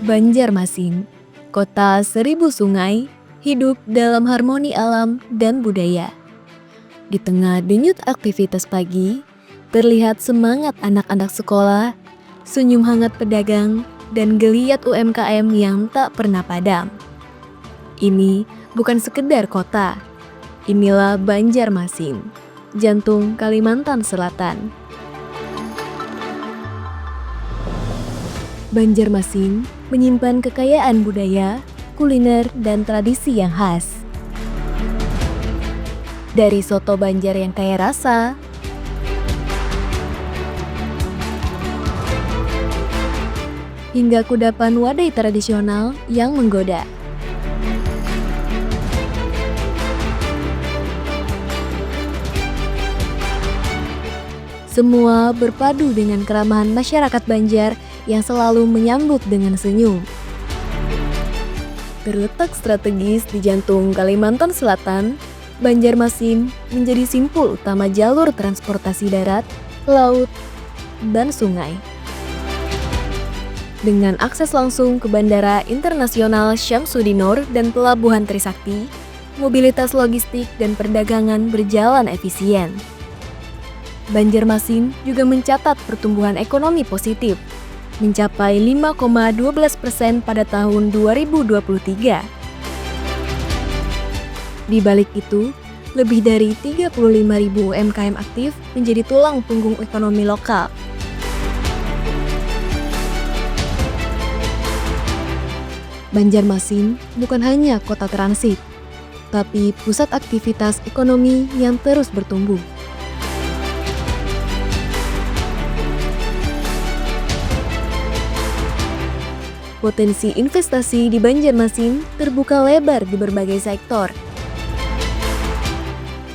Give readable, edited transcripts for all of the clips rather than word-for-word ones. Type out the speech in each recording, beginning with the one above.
Banjarmasin, kota seribu sungai, hidup dalam harmoni alam dan budaya. Di tengah denyut aktivitas pagi, terlihat semangat anak-anak sekolah, senyum hangat pedagang, dan geliat UMKM yang tak pernah padam. Ini bukan sekedar kota, inilah Banjarmasin, jantung Kalimantan Selatan. Banjarmasin menyimpan kekayaan budaya, kuliner, dan tradisi yang khas. Dari soto Banjar yang kaya rasa, hingga kudapan wadai tradisional yang menggoda. Semua berpadu dengan keramahan masyarakat Banjar yang selalu menyambut dengan senyum. Terletak strategis di jantung Kalimantan Selatan, Banjarmasin menjadi simpul utama jalur transportasi darat, laut, dan sungai. Dengan akses langsung ke Bandara Internasional Syamsuddinur dan Pelabuhan Trisakti, mobilitas logistik dan perdagangan berjalan efisien. Banjarmasin juga mencatat pertumbuhan ekonomi positif, mencapai 5,12% pada tahun 2023. Di balik itu, lebih dari 35.000 UMKM aktif menjadi tulang punggung ekonomi lokal. Banjarmasin bukan hanya kota transit, tapi pusat aktivitas ekonomi yang terus bertumbuh. Potensi investasi di Banjarmasin terbuka lebar di berbagai sektor.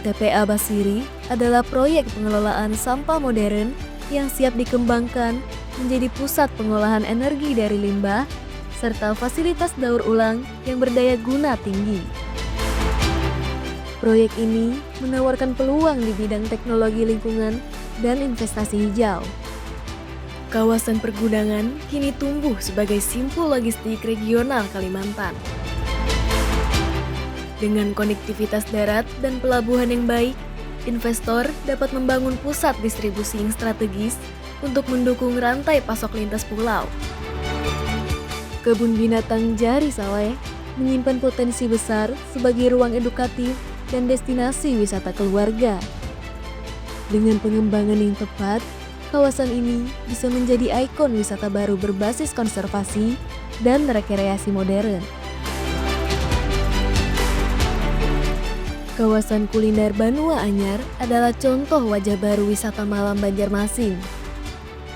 TPA Basiri adalah proyek pengelolaan sampah modern yang siap dikembangkan menjadi pusat pengolahan energi dari limbah, serta fasilitas daur ulang yang berdaya guna tinggi. Proyek ini menawarkan peluang di bidang teknologi lingkungan dan investasi hijau. Kawasan pergudangan kini tumbuh sebagai simpul logistik regional Kalimantan. Dengan konektivitas darat dan pelabuhan yang baik, investor dapat membangun pusat distribusi yang strategis untuk mendukung rantai pasok lintas pulau. Kebun binatang Jari Saleh menyimpan potensi besar sebagai ruang edukatif dan destinasi wisata keluarga. Dengan pengembangan yang tepat, kawasan ini bisa menjadi ikon wisata baru berbasis konservasi dan rekreasi modern. Kawasan kuliner Banua Anyar adalah contoh wajah baru wisata malam Banjarmasin.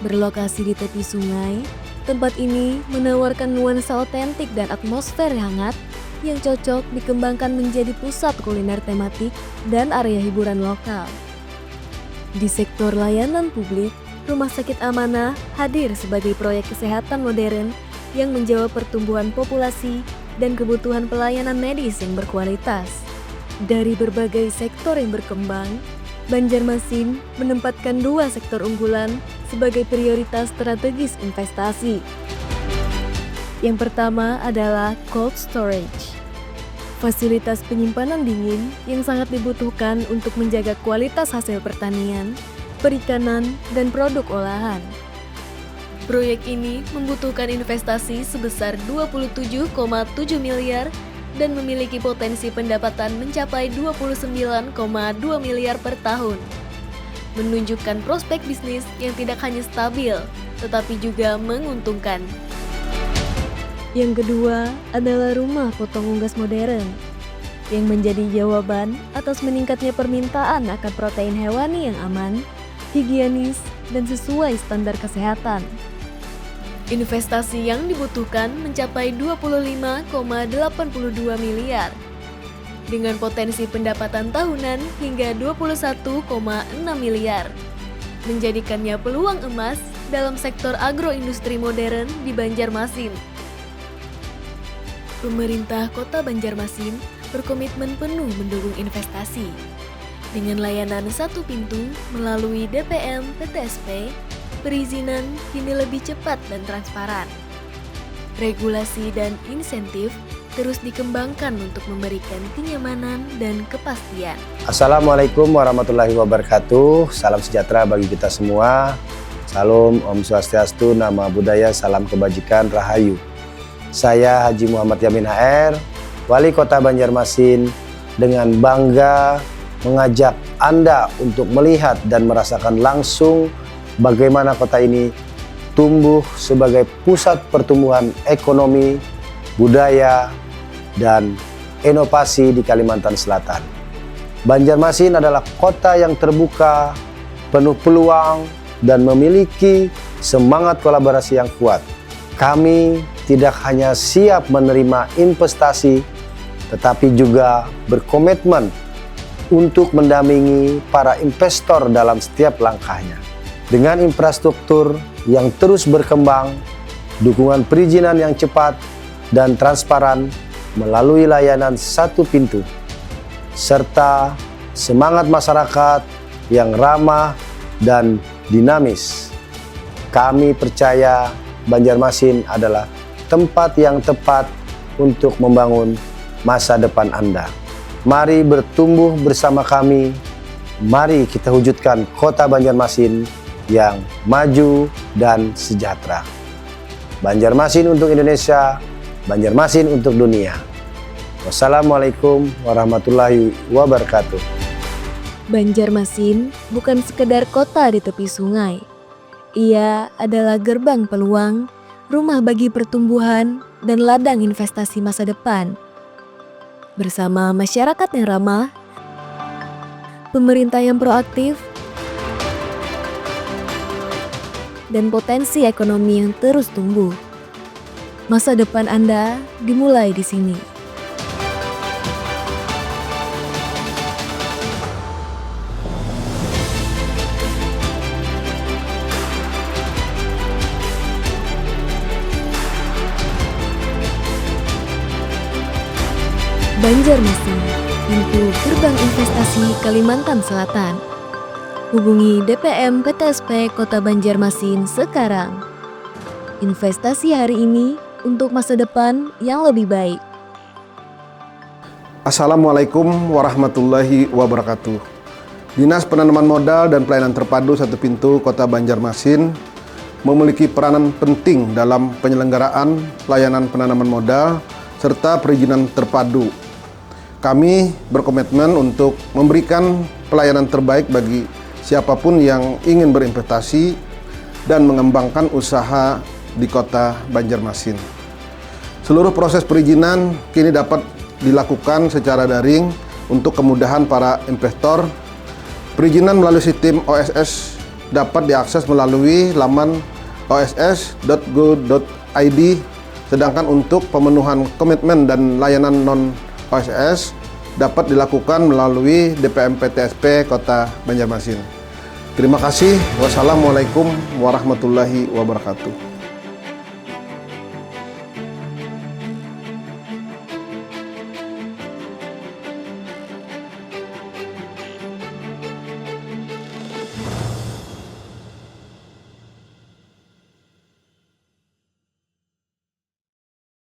Berlokasi di tepi sungai, tempat ini menawarkan nuansa otentik dan atmosfer hangat yang cocok dikembangkan menjadi pusat kuliner tematik dan area hiburan lokal. Di sektor layanan publik, Rumah Sakit Amanah hadir sebagai proyek kesehatan modern yang menjawab pertumbuhan populasi dan kebutuhan pelayanan medis yang berkualitas. Dari berbagai sektor yang berkembang, Banjarmasin menempatkan dua sektor unggulan sebagai prioritas strategis investasi. Yang pertama adalah cold storage, fasilitas penyimpanan dingin yang sangat dibutuhkan untuk menjaga kualitas hasil pertanian, perikanan, dan produk olahan. Proyek ini membutuhkan investasi sebesar 27,7 miliar dan memiliki potensi pendapatan mencapai 29,2 miliar per tahun. Menunjukkan prospek bisnis yang tidak hanya stabil, tetapi juga menguntungkan. Yang kedua adalah rumah potong unggas modern, yang menjadi jawaban atas meningkatnya permintaan akan protein hewani yang aman, higienis, dan sesuai standar kesehatan. Investasi yang dibutuhkan mencapai 25,82 miliar, dengan potensi pendapatan tahunan hingga 21,6 miliar, menjadikannya peluang emas dalam sektor agroindustri modern di Banjarmasin. Pemerintah Kota Banjarmasin berkomitmen penuh mendukung investasi dengan layanan satu pintu melalui DPM PTSP. Perizinan kini lebih cepat dan transparan. regulasi dan insentif terus dikembangkan untuk memberikan kenyamanan dan kepastian. Assalamualaikum warahmatullahi wabarakatuh. Salam sejahtera bagi kita semua. Salam, Om Swastiastu, Nama Budaya, Salam Kebajikan, Rahayu. Saya Haji Muhammad Yamin HR, Wali Kota Banjarmasin, dengan bangga mengajak Anda untuk melihat dan merasakan langsung bagaimana kota ini tumbuh sebagai pusat pertumbuhan ekonomi, budaya, dan inovasi di Kalimantan Selatan. Banjarmasin adalah kota yang terbuka, penuh peluang, dan memiliki semangat kolaborasi yang kuat. Kami tidak hanya siap menerima investasi, tetapi juga berkomitmen untuk mendampingi para investor dalam setiap langkahnya. Dengan infrastruktur yang terus berkembang, dukungan perizinan yang cepat dan transparan melalui layanan satu pintu, serta semangat masyarakat yang ramah dan dinamis, kami percaya Banjarmasin adalah tempat yang tepat untuk membangun masa depan Anda. Mari bertumbuh bersama kami, mari kita wujudkan kota Banjarmasin yang maju dan sejahtera. Banjarmasin untuk Indonesia, Banjarmasin untuk dunia. Wassalamualaikum warahmatullahi wabarakatuh. Banjarmasin bukan sekedar kota di tepi sungai. Ia adalah gerbang peluang, rumah bagi pertumbuhan, dan ladang investasi masa depan. Bersama masyarakat yang ramah, pemerintah yang proaktif, dan potensi ekonomi yang terus tumbuh, masa depan Anda dimulai di sini. Banjarmasin, pintu gerbang investasi Kalimantan Selatan. Hubungi DPM PTSP Kota Banjarmasin sekarang. Investasi hari ini untuk masa depan yang lebih baik. Assalamualaikum warahmatullahi wabarakatuh. Dinas Penanaman Modal dan Pelayanan Terpadu Satu Pintu Kota Banjarmasin memiliki peranan penting dalam penyelenggaraan layanan penanaman modal serta perizinan terpadu. Kami berkomitmen untuk memberikan pelayanan terbaik bagi siapapun yang ingin berinvestasi dan mengembangkan usaha di Kota Banjarmasin. Seluruh proses perizinan kini dapat dilakukan secara daring untuk kemudahan para investor. Perizinan melalui sistem OSS dapat diakses melalui laman oss.go.id, sedangkan untuk pemenuhan komitmen dan layanan non-OSS dapat dilakukan melalui DPM PTSP Kota Banjarmasin. Terima kasih. Wassalamualaikum warahmatullahi wabarakatuh.